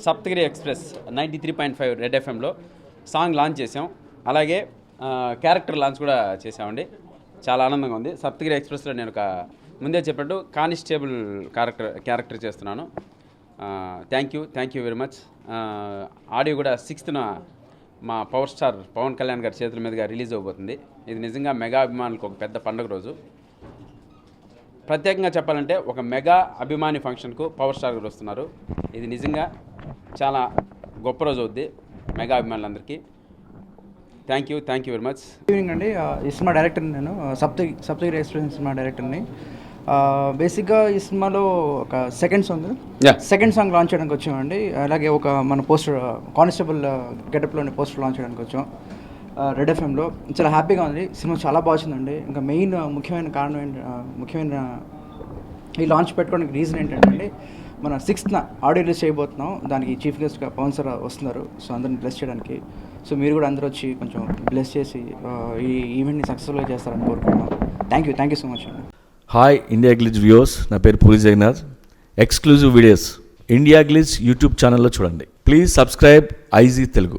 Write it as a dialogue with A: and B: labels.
A: Saptagiri express 93.5 red ఎఫ్ఎంలో song launch చేసాం. అలాగే క్యారెక్టర్ లాంచ్ కూడా చేసామండి. చాలా ఆనందంగా ఉంది. సప్తగిరి ఎక్స్ప్రెస్లో నేను ఒక ముందే చెప్పినట్టు కానిస్టేబుల్ క్యారెక్టర్ చేస్తున్నాను. Thank you very much. Audio కూడా 6th మా పవర్ స్టార్ పవన్ కళ్యాణ్ గారి చేతుల మీదుగా రిలీజ్ అవబోతుంది. ఇది నిజంగా మెగా అభిమానులకు ఒక పెద్ద పండుగ రోజు. ప్రత్యేకంగా చెప్పాలంటే ఒక మెగా అభిమాని ఫంక్షన్కు పవర్ స్టార్ గారు వస్తున్నారు. ఇది నిజంగా చాలా గొప్ప రోజు అవుద్ది మెగా అభిమానులందరికీ. Thank you very much.
B: Good evening అండి. ఈ సినిమా డైరెక్టర్ నేను సప్తగిరి ఎక్స్ప్రెస్ సినిమా డైరెక్టర్ని. బేసిక్గా ఈ సినిమాలో ఒక సెకండ్ సాంగ్ లాంచ్ చేయడానికి వచ్చామండి. అలాగే ఒక మన పోస్టర్ కానిస్టేబుల్ గెటప్లోని పోస్టర్ లాంచ్ చేయడానికి వచ్చాం రెడ్ ఎఫ్ఎంలో. చాలా హ్యాపీగా ఉంది. సినిమా చాలా బాగుందండి. ఇంకా మెయిన్ ముఖ్యమైన కారణం ముఖ్యమైన ఈ లాంచ్ పెట్టుకోవడానికి రీజన్ ఏంటంటే మన 6th ఆడియో రిలీజ్ చేయబోతున్నాం. దానికి చీఫ్ గెస్ట్గా పవన్ సార్ వస్తున్నారు. సో అందరిని బ్లెస్ చేయడానికి. సో మీరు కూడా అందరూ వచ్చి కొంచెం బ్లెస్ చేసి ఈ ఈవెంట్ని సక్సెస్ఫుల్గా చేస్తారని కోరుకుంటున్నాం. థ్యాంక్ యూ సో మచ్ అండి.
C: హాయ్ ఇండియా గ్లిజ్ వ్యూవర్స్, నా పేరు Puri Jagannadh. Exclusive videos India Glitz YouTube ఛానల్లో చూడండి. Please subscribe IG Telugu.